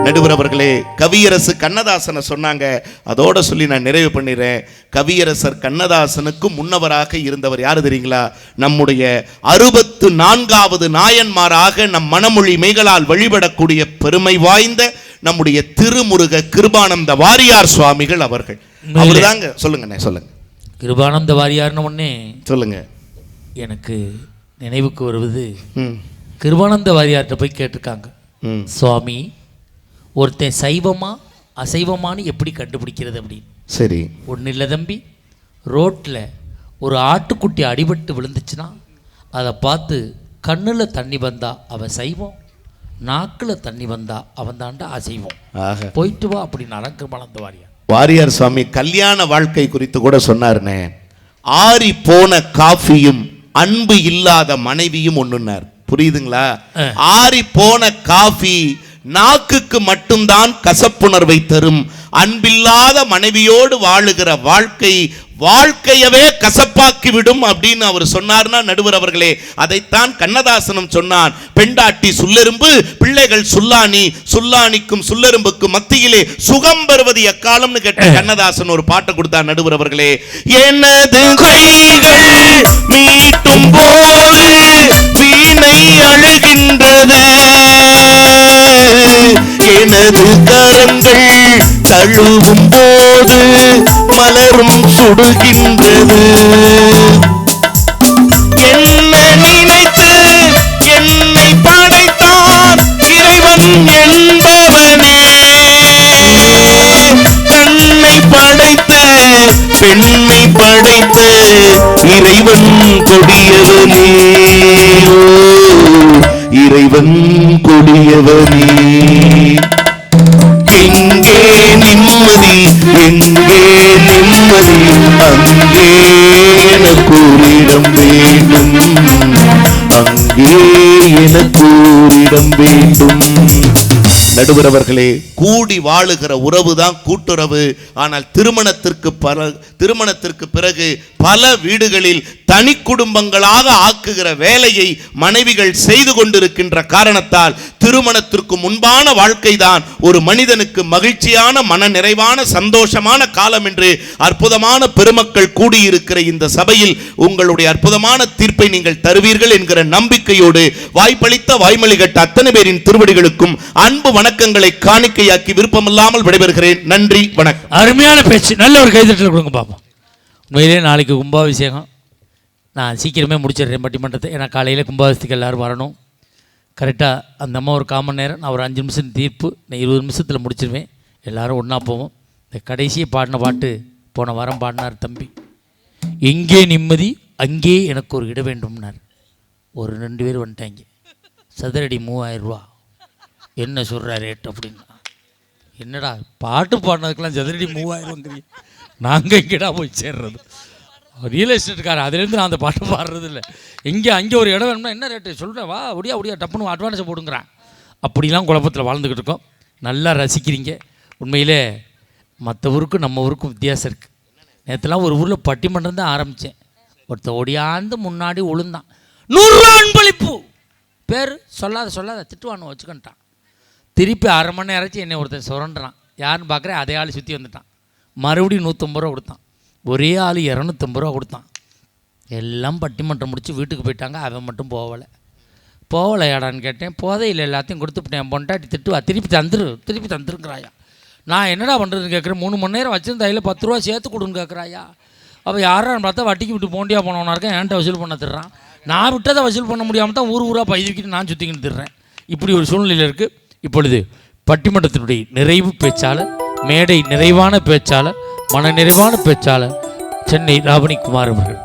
நடுவர் அவர்களே, கவியரசு கண்ணதாசனை சொன்னாங்க. அதோட சொல்லி நான் நிறைவு பண்ணிடுறேன். கவியரசர் கண்ணதாசனுக்கு முன்னவராக இருந்தவர் யாரு தெரியுங்களா? நம்முடைய 64வது நாயன்மாராக நம் மணமொழி மெய்களால் வழிபடக்கூடிய பெருமை வாய்ந்த நம்முடைய திருமுருக கிருபானந்த வாரியார் சுவாமிகள் அவர்கள். அவர்தாங்க. சொல்லுங்க சொல்லுங்க. கிருபானந்த வாரியார்னு ஒன்னே சொல்லுங்க. எனக்கு நினைவுக்கு வருவது, கிருபானந்த வாரியார்கிட்ட போய் கேட்டிருக்காங்க, சுவாமி ஒருத்தன் சைவமா அசைவமானு எப்படி கண்டுபிடிக்கிறது அப்படின்னு. சரி. ஒன்றும் இல்லை தம்பி, ரோட்டில் ஒரு ஆட்டுக்குட்டி அடிபட்டு விழுந்துச்சுன்னா அதை பார்த்து கண்ணில் தண்ணி வந்தா அவன் சைவம், நாக்கில் தண்ணி வந்தா அவன் தாண்டா அசைவம். போயிட்டு வா அப்படின்னு கிருபானந்த வாரியார். வாரியார் சுவாமி கல்யாண வாழ்க்கை குறித்து கூட சொன்னார்னே. ஆறி போன காஃபியும் அன்பு இல்லாத மனைவியும் ஒண்ணுன்னார். புரியுதுங்களா? ஆறி போன காஃபி நாக்குக்கு மட்டும்தான் கசப்புணர்வை தரும். அன்பில்லாத மனைவியோடு வாழுகிற வாழ்க்கை வாழ்க்கையவே கசப்பாக்கி விடும் அப்படின்னு அவர் சொன்னார்னா, நடுவர் அவர்களே, அதைத்தான் கண்ணதாசனும் சொன்னான். பெண்டாட்டி சுல்லெரும்பு, பிள்ளைகள் சுல்லானி, சுல்லானிக்கும் சுல்லெரும்புக்கும் மத்தியிலே சுகம் பெறுவது எக்காலம்னு கேட்ட கண்ணதாசன் ஒரு பாட்டை கொடுத்தார். நடுவர் அவர்களே, எனது கைகள் மீட்டும் போது வீணை அழுகின்றது, எனது கரங்கள் தழுவும் போது மலரும் சுடுகின்றது. என்ன நினைத்து என்னை படைத்தான் இறைவன் என்பவனே, தன்னை படைத்த பெண்ணை படைத்த இறைவன் கொடியவனே, இறைவன் கொடியவனே. எங்கே நிம்மதி எங்கே நிம்மதி, அங்கே எனக்கு இடம் வேண்டும், அங்கே எனக்கு இடம் வேண்டும். நடுவர் அவர்களே, கூடி வாழுகிற உறவு தான் கூட்டுறவு. ஆனால் திருமணத்திற்கு பிறகு பல வீடுகளில் தனி குடும்பங்களாக ஆக்குகிற வேலையை மனைவிகள் செய்து கொண்டிருக்கின்ற காரணத்தால் திருமணத்திற்கு முன்பான வாழ்க்கை தான் ஒரு மனிதனுக்கு மகிழ்ச்சியான மன நிறைவான சந்தோஷமான காலம் என்று அற்புதமான பெருமக்கள் கூடியிருக்கிற இந்த சபையில் உங்களுடைய அற்புதமான தீர்ப்பை நீங்கள் தருவீர்கள் என்கிற நம்பிக்கையோடு வாய்ப்பளித்த வாய்மொழி கட்ட அத்தனை பேரின் திருவடிகளுக்கும் அன்பு வணக்கங்களை காணிக்கையாக்கி விருப்பமில்லாமல் விடைபெறுகிறேன். நன்றி, வணக்கம். அருமையான பேச்சு. நல்ல ஒரு கைதட்டல் கொடுங்க பாப்போம். உண்மையிலே நாளைக்கு கும்பாபிஷேகம். நான் சீக்கிரமே முடிச்சிடுறேன் பட்டிமன்றத்தை. ஏன்னா காலையில் கும்பாபிஷேகத்துக்கு எல்லோரும் வரணும். கரெக்டாக அந்த அம்மா ஒரு 1/4 மணி நேரம், நான் ஒரு 5 நிமிஷம் தீர்ப்பு, நான் 20 நிமிஷத்தில் முடிச்சிடுவேன். எல்லோரும் ஒன்றா போவோம். இந்த கடைசியை பாடின பாட்டு போன வாரம் பாடினார் தம்பி. எங்கே நிம்மதி அங்கே எனக்கு ஒரு இடம் வேண்டும்னார். ஒரு 2 பேர் வந்துட்டாங்க. சதுரடி 3000 ரூபா. என்ன சொல்கிற ரேட் அப்படின்னா, என்னடா பாட்டு பாடினதுக்கெல்லாம் சதுரடி 3000 நாங்கள் எங்கேடா போய் சேர்றது? ரியல் எஸ்டேட்டுக்காரன் அதுலேருந்து நான் அந்த பாட்டு பாடுறது இல்லை. அங்கே ஒரு இடம் வேணும்னா என்ன ரேட்டு சொல்கிறேன், வா ஒடியா டப்புன்னு அட்வான்ஸை போடுங்கிறான். அப்படிலாம் குழப்பத்தில் வாழ்ந்துக்கிட்டு இருக்கோம். நல்லா ரசிக்கிறீங்க. உண்மையிலே மற்ற ஊருக்கும் நம்ம ஊருக்கும் வித்தியாசம் இருக்குது. நேற்றுலாம் ஒரு ஊரில் பட்டிமன்றம் தான் ஆரம்பித்தேன். ஒருத்தர் ஒடியாந்து முன்னாடி உளுந்தான். 100 ரூபா அன்பளிப்பு, பேர் சொல்லாத திட்டுவானு வச்சுக்கிட்டான். திருப்பி 1/2 மணி நேரம் என்னை ஒருத்தர் சுரண்டுறான். யாருன்னு பார்க்குறேன், அதே ஆள் சுற்றி வந்துட்டான். மறுபடியும் 150 ரூபா கொடுத்தான். ஒரே ஆள் 250 ரூபா கொடுத்தான். எல்லாம் பட்டிமன்றம் முடித்து வீட்டுக்கு போயிட்டாங்க. அவன் மட்டும் போகலையாடான்னு கேட்டேன். போதையில் எல்லாத்தையும் கொடுத்துப்பிட்டேன். பொண்டாட்டி திட்டுவா, திருப்பி தந்துருங்கிறாயா. நான் என்னடா பண்ணுறதுன்னு கேட்குறேன். 3 மணி நேரம் வச்சுருந்த அதில் 10 ரூபா சேர்த்து கொடுன்னு கேட்குறாயா. அவள் யாரான்னு பார்த்தா வட்டிக்கு விட்டு போண்டியா போனவனா இருக்கேன். என்கிட்ட வசூல் பண்ண திடுறான். நான் விட்டதை வசூல் பண்ண முடியாமல் தான் ஊராக பைதிக்கிட்டு நான் சுற்றிக்கிட்டு திடுறேன். இப்படி ஒரு சூழ்நிலையில் இருக்குது. இப்பொழுது பட்டிமன்றத்தினுடைய நிறைவு பேச்சாளர், மேடை நிறைவான பேச்சாளர், மன நிறைவான பேச்சாளர் சென்னை ராவணிக்குமார் அவர்கள்.